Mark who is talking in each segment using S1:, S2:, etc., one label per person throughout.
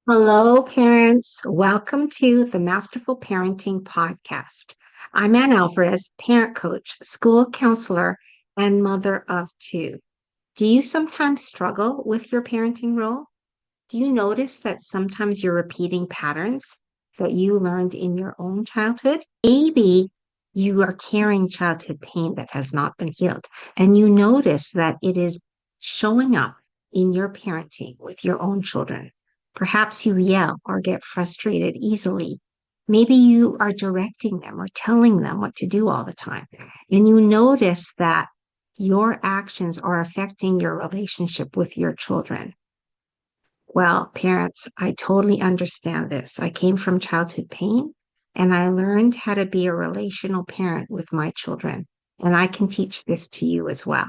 S1: Hello, parents. Welcome to the Masterful Parenting Podcast. I'm Anne Alvares, parent coach, school counselor, and mother of two. Do you sometimes struggle with your parenting role? Do you notice that sometimes you're repeating patterns that you learned in your own childhood? Maybe you are carrying childhood pain that has not been healed, and you notice that it is showing up in your parenting with your own children. Perhaps you yell or get frustrated easily. Maybe you are directing them or telling them what to do all the time, and you notice that your actions are affecting your relationship with your children. Well, parents, I totally understand this. I came from childhood pain and I learned how to be a relational parent with my children. And I can teach this to you as well.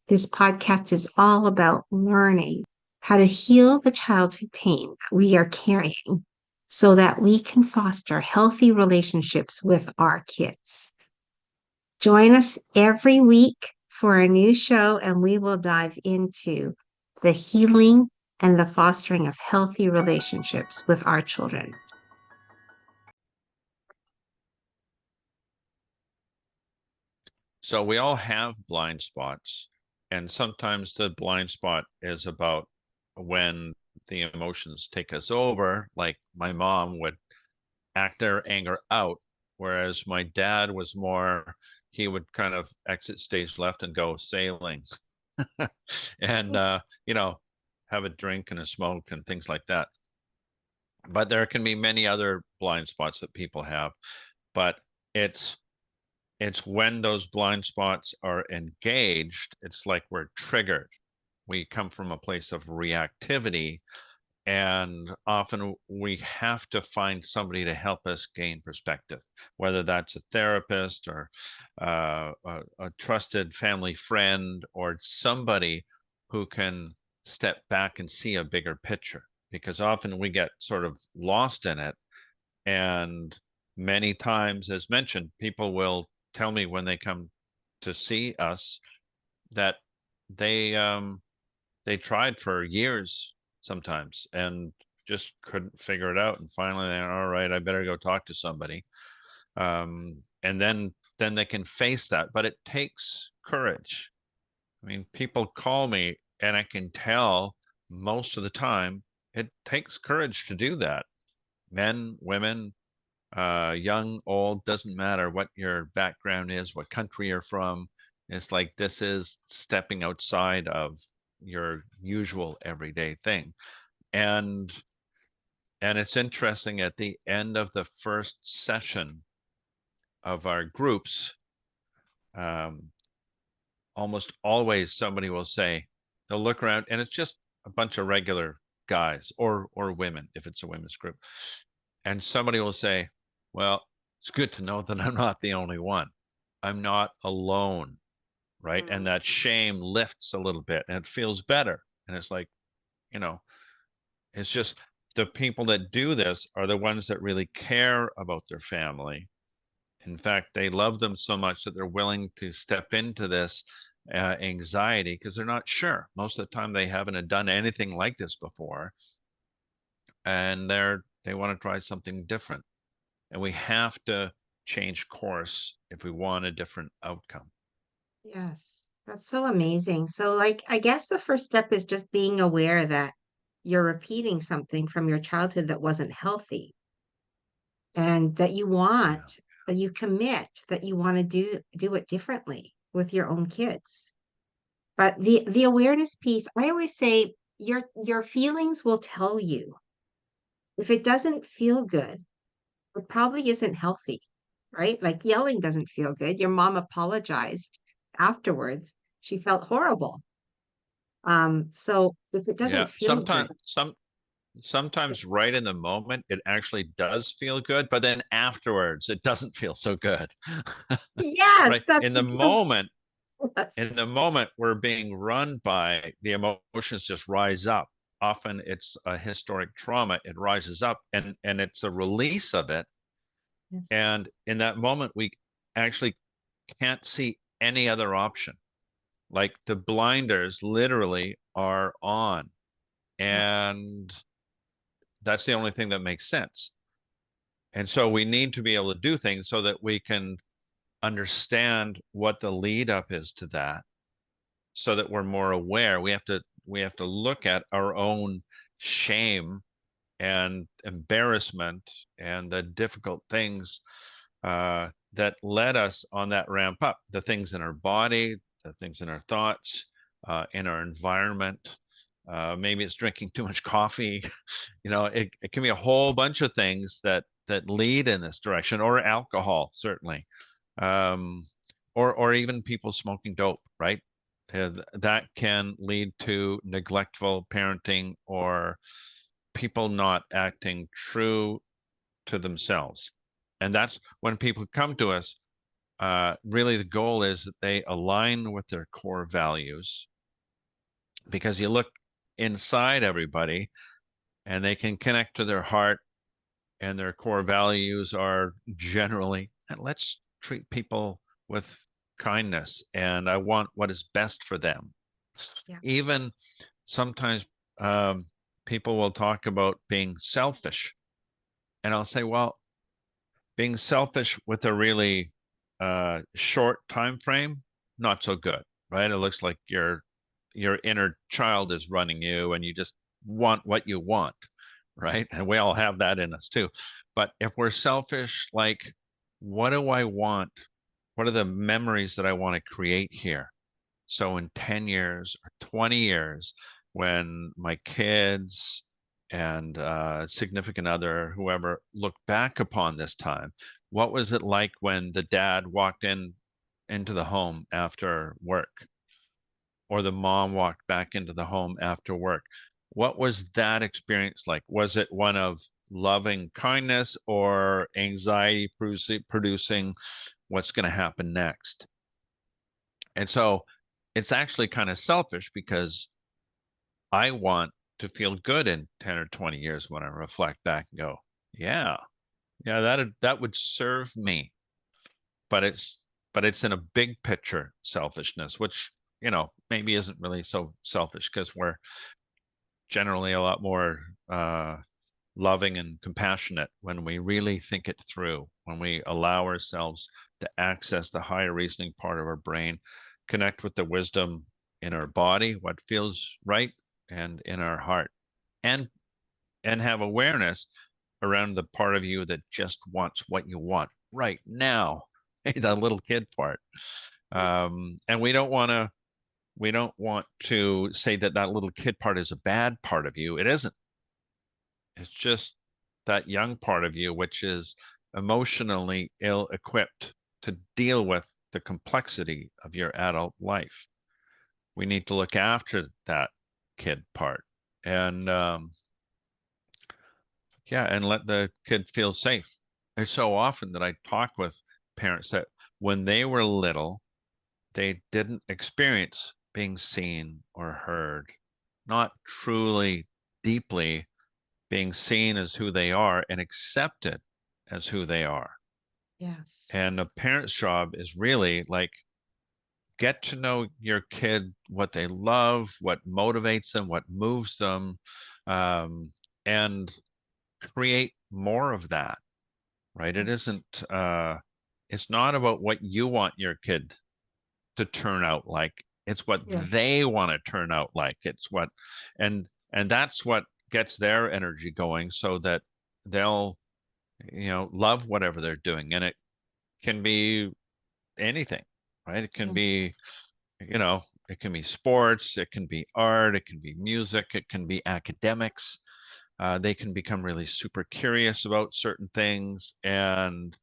S1: This podcast is all about learning how to heal the childhood pain that we are carrying so that we can foster healthy relationships with our kids. Join us every week for a new show, and we will dive into the healing and the fostering of healthy relationships with our children.
S2: So we all have blind spots, and sometimes the blind spot is about when the emotions take us over, like my mom would act their anger out, whereas my dad was more, he would kind of exit stage left and go sailing and have a drink and a smoke and things like that. But there can be many other blind spots that people have, but it's it's when those blind spots are engaged, it's like we're triggered. We come from a place of reactivity, and often we have to find somebody to help us gain perspective, whether that's a therapist or a trusted family friend or somebody who can step back and see a bigger picture. Because often we get sort of lost in it, and many times, as mentioned, people will tell me when they come to see us that they they tried for years sometimes and just couldn't figure it out. And finally, they're all right, I better go talk to somebody. And then they can face that. But it takes courage. I mean, people call me and I can tell most of the time it takes courage to do that. Men, women, young, old, doesn't matter what your background is, what country you're from. It's like this is stepping outside of your usual everyday thing. And and it's interesting, at the end of the first session of our groups, um, almost always somebody will say, they'll look around and it's just a bunch of regular guys or women if it's a women's group. And somebody will say, well, it's good to know that I'm not the only one. I'm not alone, right? And
S1: Mm.
S2: that shame lifts a little bit and it feels better. And it's like, you know, it's just the people that do this are the ones that really care about their family. In fact, they love them so much that they're willing to step into this anxiety because they're not sure. Most of the time, they haven't done anything like this before, and they want to try something different. And we have to change course if we want a different outcome.
S1: Yes, that's so amazing. So, I guess the first step is just being aware that you're repeating something from your childhood that wasn't healthy and that you
S2: Yeah.
S1: want, that you commit, that you want to do it differently with your own kids. But the awareness piece, I always say your feelings will tell you. If it doesn't feel good, it probably isn't healthy, right? Like yelling doesn't feel good. Your mom apologized afterwards. She felt horrible. So if it
S2: Yeah.
S1: doesn't feel good,
S2: Sometimes right in the moment it actually does feel good, but then afterwards it doesn't feel so good.
S1: yes,
S2: Right?
S1: that's
S2: In the moment we're being run by, the emotions just rise up. Often it's a historic trauma, it rises up and it's a release of it.
S1: yes.
S2: And in that moment we actually can't see any other option. Like the blinders literally are on.
S1: Yeah.
S2: And that's the only thing that makes sense. And so we need to be able to do things so that we can understand what the lead up is to that, so that we're more aware. We have to look at our own shame and embarrassment and the difficult things that led us on that ramp up, the things in our body, the things in our thoughts, in our environment. Maybe it's drinking too much coffee. It can be a whole bunch of things that lead in this direction, or alcohol, certainly, um, or even people smoking dope, right? That can lead to neglectful parenting, or people not acting true to themselves. And that's when people come to us. Really, the goal is that they align with their core values, because you look inside everybody and they can connect to their heart, and their core values are generally, let's treat people with kindness, and I want what is best for them.
S1: Yeah.
S2: Even sometimes people will talk about being selfish, and I'll say, well, being selfish with a really short time frame, not so good, right? It looks like your inner child is running you, and you just want what you want, right? And we all have that in us too. But if we're selfish, like, what do I want? What are the memories that I want to create here? So in 10 years or 20 years, when my kids and significant other, whoever, look back upon this time, what was it like when the dad walked into the home after work, or the mom walked back into the home after work? What was that experience like? Was it one of loving kindness, or anxiety producing what's going to happen next? And so it's actually kind of selfish, because I want to feel good in 10 or 20 years when I reflect back and go, yeah, yeah, that would serve me. But it's in a big picture selfishness, which, maybe isn't really so selfish, because we're generally a lot more loving and compassionate when we really think it through, when we allow ourselves to access the higher reasoning part of our brain, connect with the wisdom in our body, what feels right, and in our heart, and have awareness around the part of you that just wants what you want right now, the little kid part. And we don't want to say that little kid part is a bad part of you. It isn't. It's just that young part of you, which is emotionally ill-equipped to deal with the complexity of your adult life. We need to look after that kid part, and and let the kid feel safe. It's so often that I talk with parents that when they were little, they didn't experience being seen or heard, not truly deeply being seen as who they are and accepted as who they are.
S1: Yes.
S2: And a parent's job is really like, get to know your kid, what they love, what motivates them, what moves them, and create more of that, right? It isn't, it's not about what you want your kid to turn out like. It's what
S1: Yeah.
S2: they want to turn out like. It's what, and that's what gets their energy going, so that they'll, love whatever they're doing. And it can be anything, right? It can
S1: Yeah.
S2: be, it can be sports, it can be art, it can be music, it can be academics. They can become really super curious about certain things. And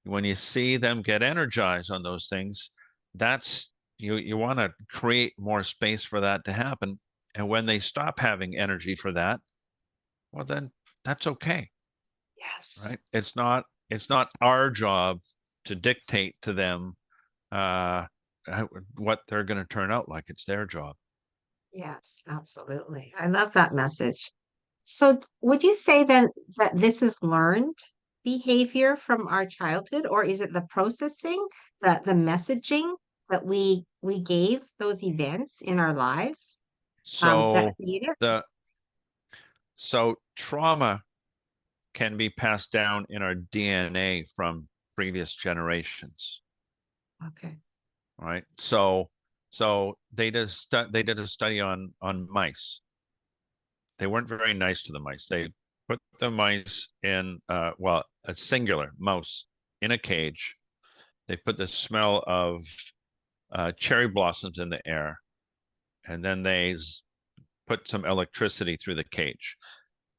S2: when you see them get energized on those things, that's, you want to create more space for that to happen. And when they stop having energy for that, well, then that's okay,
S1: Yes.
S2: right? It's not our job to dictate to them uh, what they're going to turn out like. It's their job.
S1: Yes, absolutely. I love that message. So, would you say then that this is learned behavior from our childhood, or is it the processing, the messaging that we gave those events in our lives that
S2: So
S1: create it?
S2: the so trauma can be passed down in our DNA from previous generations.
S1: Okay.
S2: Right. So they did a study on mice. They weren't very nice to the mice. They put the mice in well, a singular mouse in a cage. They put the smell of cherry blossoms in the air, and then they put some electricity through the cage.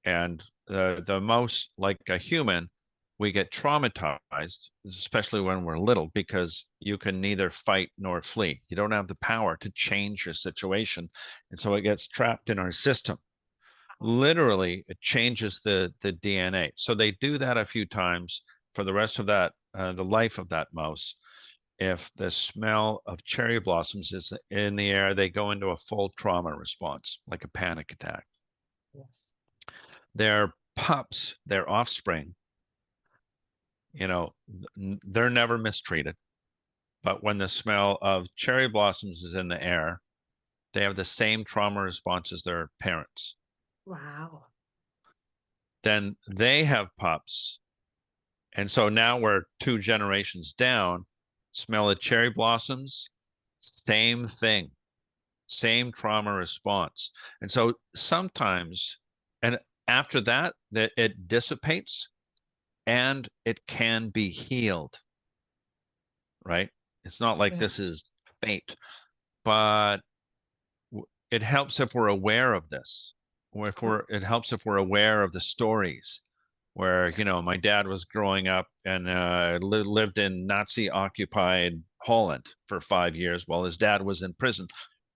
S2: And the mouse, like a human, we get traumatized, especially when we're little, because you can neither fight nor flee. You don't have the power to change your situation. And so it gets trapped in our system. Literally, it changes the DNA. So they do that a few times for the rest of that, the life of that mouse. If the smell of cherry blossoms is in the air, they go into a full trauma response, like a panic attack.
S1: Yes.
S2: Their pups, their offspring, they're never mistreated. But when the smell of cherry blossoms is in the air, they have the same trauma response as their parents.
S1: Wow.
S2: Then they have pups. And so now we're 2 generations down. Smell of cherry blossoms, same thing, same trauma response. And so sometimes, and after that it dissipates and it can be healed, right? It's not like
S1: Yeah.
S2: this is fate, but it helps if we're aware of this, or it helps if we're aware of the stories where, my dad was growing up and lived in Nazi occupied Holland for 5 years while his dad was in prison.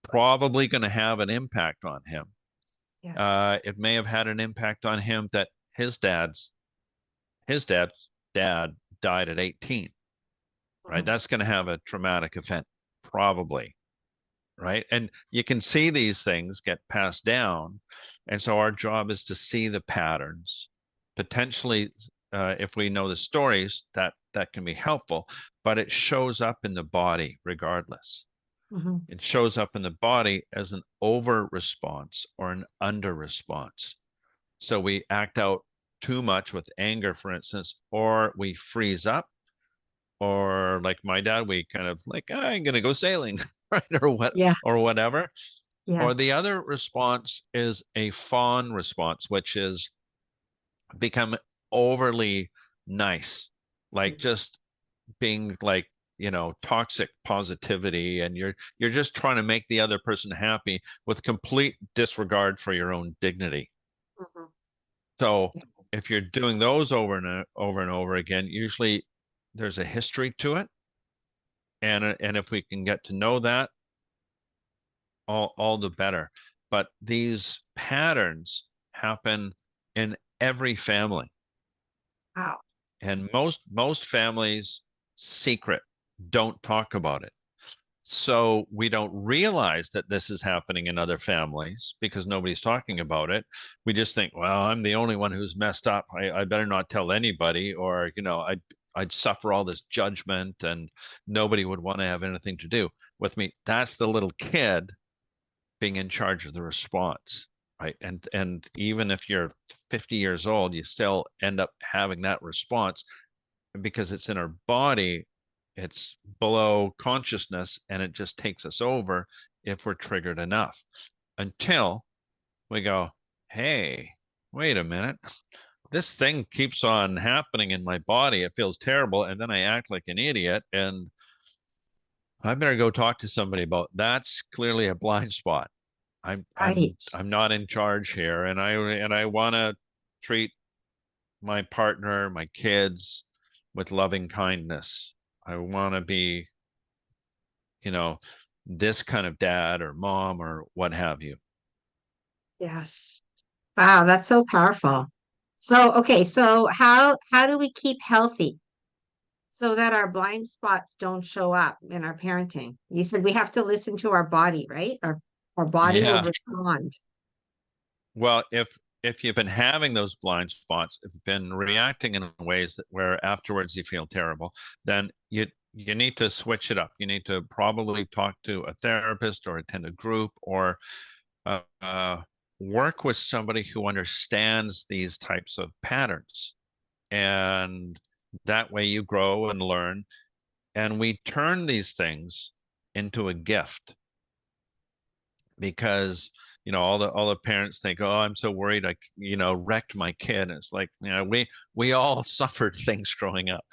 S2: Probably going to have an impact on him.
S1: Yes.
S2: It may have had an impact on him that his dad's dad died at 18, right?
S1: Mhm.
S2: That's going to have a traumatic event, probably, right? And you can see these things get passed down. And so our job is to see the patterns. Potentially, if we know the stories, that can be helpful, but it shows up in the body regardless.
S1: Mhm.
S2: It shows up in the body as an over response or an under response. So we act out too much with anger, for instance, or we freeze up, or like my dad, we kind of like, I'm going to go sailing, right?
S1: Yeah.
S2: Or whatever. Or the
S1: Yes.
S2: other response is a fawn response, which is become overly nice, like
S1: Mhm.
S2: just being like, toxic positivity, and you're just trying to make the other person happy with complete disregard for your own dignity.
S1: Mhm.
S2: So
S1: Yeah.
S2: if you're doing those over and over again, usually there's a history to it. And if we can get to know that, all the better. But these patterns happen in every family,
S1: Wow.
S2: and most families secret, don't talk about it. So we don't realize that this is happening in other families because nobody's talking about it. We just think, well, I'm the only one who's messed up. I better not tell anybody, or I'd suffer all this judgment and nobody would want to have anything to do with me. That's the little kid being in charge of the response, right? And even if you're 50 years old, you still end up having that response because it's in our body, it's below consciousness, and it just takes us over if we're triggered enough, until we go, hey, wait a minute, this thing keeps on happening in my body, it feels terrible, and then I act like an idiot, and I better go talk to somebody about that's clearly a blind spot. I'm I'm
S1: Right.
S2: I'm not in charge here, and I want to treat my partner, my kids with loving kindness. I want to be, you know, this kind of dad or mom or what have you.
S1: Yes. Wow, that's so powerful. So, okay, so how do we keep healthy so that our blind spots don't show up in our parenting? You said we have to listen to our body, right? Our body will
S2: Yeah.
S1: respond.
S2: Well, if you've been having those blind spots, if you've been reacting in ways that where afterwards you feel terrible, then you need to switch it up. You need to probably talk to a therapist or attend a group or uh, work with somebody who understands these types of patterns. And that way you grow and learn. And we turn these things into a gift because, all the parents think, oh, I'm so worried I, wrecked my kid. And it's like, we all suffered things growing up.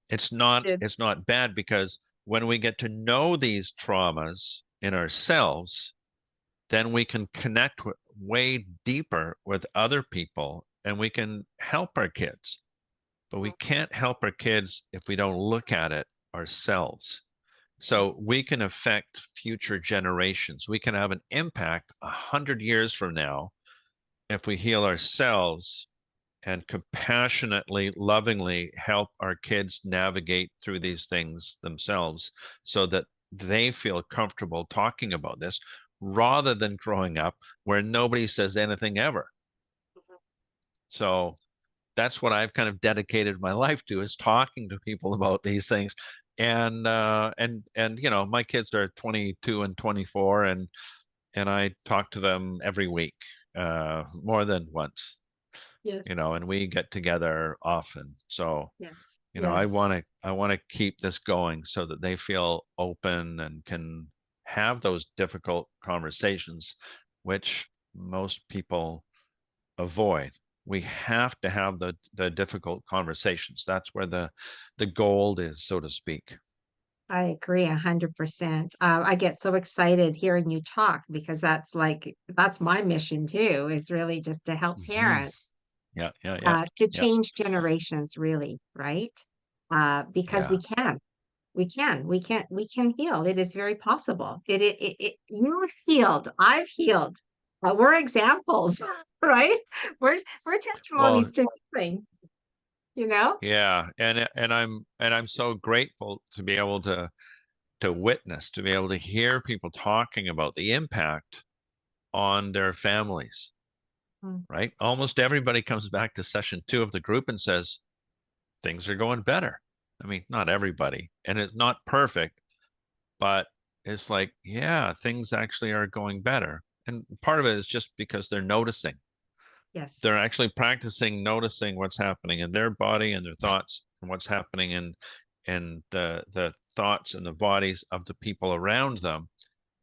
S2: It's not
S1: Did.
S2: it's not bad because when we get to know these traumas in ourselves, then we can connect way deeper with other people and we can help our kids. But we can't help our kids if we don't look at it ourselves. So we can affect future generations. We can have an impact 100 years from now if we heal ourselves and compassionately, lovingly help our kids navigate through these things themselves so that they feel comfortable talking about this rather than growing up where nobody says anything ever. So that's what I've kind of dedicated my life to, is talking to people about these things. And my kids are 22 and 24, and I talk to them every week, more than once,
S1: Yes.
S2: and we get together often. So,
S1: Yes.
S2: I
S1: Yes.
S2: want to keep this going so that they feel open and can have those difficult conversations, which most people avoid. We have to have the difficult conversations. That's where the gold is, so to speak.
S1: I agree 100%. I get so excited hearing you talk because that's my mission too, is really just to help
S2: Mhm.
S1: parents
S2: Yeah, yeah, yeah,
S1: to
S2: yeah,
S1: change generations, really, right? Because
S2: yeah.
S1: we can heal. It is very possible. You've healed. I've healed. We're examples, right? We're
S2: Well,
S1: testimonies to healing, you know?
S2: yeah, and I'm so grateful to be able to witness, to be able to hear people talking about the impact on their families,
S1: Mm.
S2: right? Almost everybody comes back to session 2 of the group and says things are going better. I mean, not everybody, and it's not perfect, but it's like, yeah, things actually are going better. And part of it is just because they're noticing.
S1: Yes.
S2: They're actually practicing noticing what's happening in their body and their thoughts and what's happening in the thoughts and the bodies of the people around them.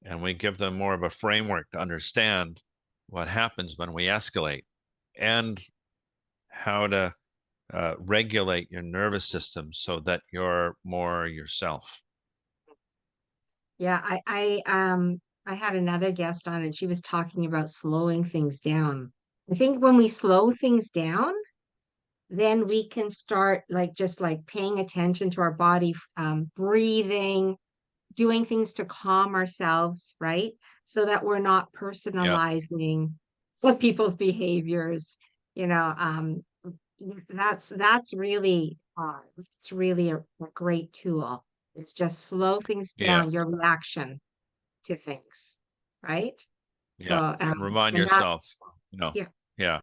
S2: And we give them more of a framework to understand what happens when we escalate and how to regulate your nervous system so that you're more yourself.
S1: Yeah, I had another guest on and she was talking about slowing things down. I think when we slow things down, then we can start just like paying attention to our body, breathing, doing things to calm ourselves, right? So that we're not
S2: Yeah,
S1: personalizing what people's behaviors, you know, that's really it's really a great tool. It's just slow things
S2: yeah,
S1: down, your reaction to things, right? So
S2: yeah. And remind
S1: and that
S2: yourself, you know,
S1: yeah,
S2: yeah,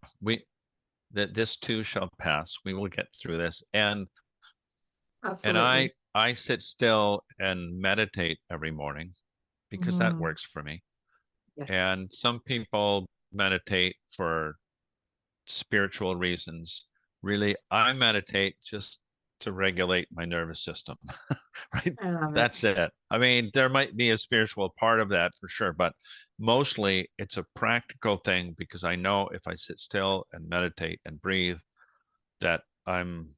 S2: that this too shall pass. We will get through this. And I
S1: absolutely.
S2: I sit still and meditate every morning because that
S1: Mhm.
S2: works for me.
S1: Yes.
S2: And some people meditate for spiritual reasons. Really, I meditate just to regulate my nervous system, right?
S1: I love it.
S2: That's it. I mean, there might be a spiritual part of that for sure, but mostly it's a practical thing because I know if I sit still and meditate and breathe, that I'm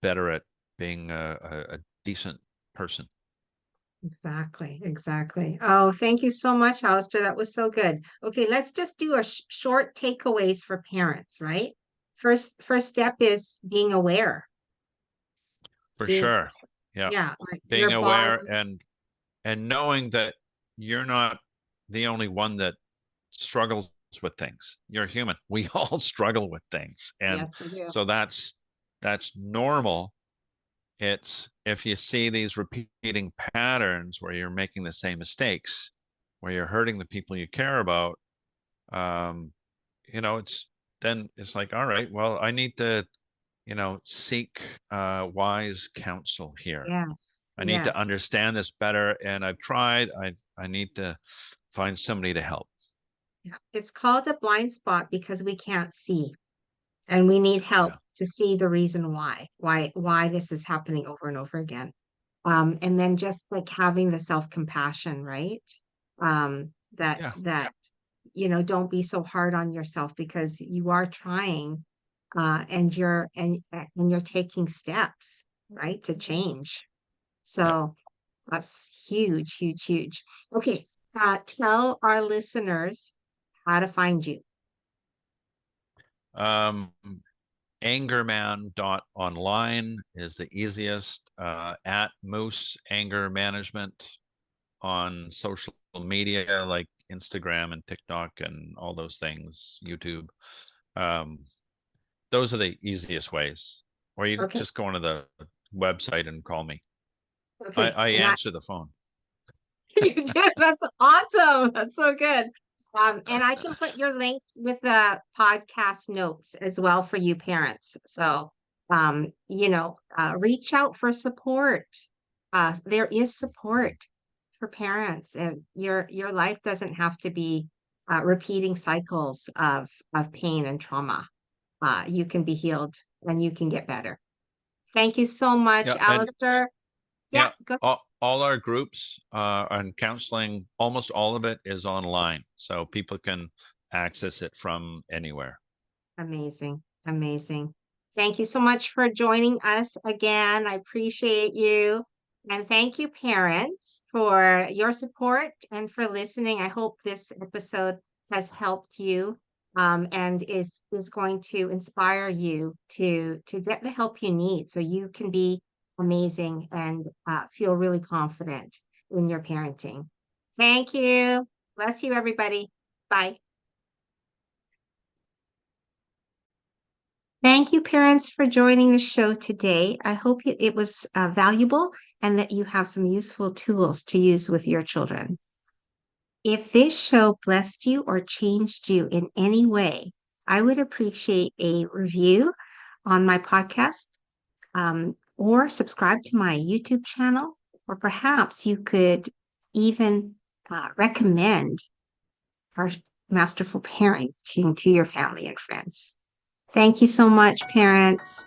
S2: better at being a decent person.
S1: Exactly, exactly. Oh, thank you so much, Alistair. That was so good. Okay, let's just do a short takeaways for parents, right? First step is being aware.
S2: For
S1: Being,
S2: sure. Yeah.
S1: yeah, like
S2: Being
S1: your body.
S2: aware and knowing that you're not the only one that struggles with things. You're human. We all struggle with things. And
S1: Yes, we do.
S2: so that's normal. It's if you see these repeating patterns where you're making the same mistakes, where you're hurting the people you care about, um, it's then it's like, all right, well, I need to, seek wise counsel here.
S1: Yes,
S2: I need to
S1: yes.
S2: understand this better, and I've tried. I need to find somebody to help.
S1: Yeah. It's called a blind spot because we can't see and we need help
S2: Yeah.
S1: to see the reason why this is happening over and over again. And then just like having the self-compassion, right? That
S2: Yeah.
S1: don't be so hard on yourself because you are trying and you're taking steps, right, to change.
S2: Yep.
S1: So that's huge, huge, huge. Okay, tell our listeners how to find you.
S2: Um, Angerman.online is the easiest. At Moes Anger Management on social media like Instagram and TikTok and all those things, YouTube. Um, those are the easiest ways. Or you
S1: Okay,
S2: just go onto the website and call me.
S1: okay,
S2: I
S1: and I
S2: answer the phone.
S1: you did. That's awesome. That's so good. And I can put your links with the podcast notes as well for you parents. So, reach out for support. There is support for parents, and your life doesn't have to be repeating cycles of pain and trauma. You can be healed and you can get better. Thank you so much,
S2: Yeah, and
S1: Alistair. Yeah,
S2: yeah,
S1: go.
S2: all our groups and counseling, almost all of it is online, so people can access it from anywhere.
S1: Amazing. Amazing. Thank you so much for joining us again. I appreciate you. And thank you, parents, for your support and for listening. I hope this episode has helped you and is going to inspire you to get the help you need so you can be amazing and feel really confident in your parenting. Thank you. Bless you, everybody. Bye. Thank you, parents, for joining the show today. I hope it was valuable and that you have some useful tools to use with your children. If this show blessed you or changed you in any way, I would appreciate a review on my podcast or subscribe to my YouTube channel, or perhaps you could even recommend our masterful parenting to your family and friends. Thank you so much, parents.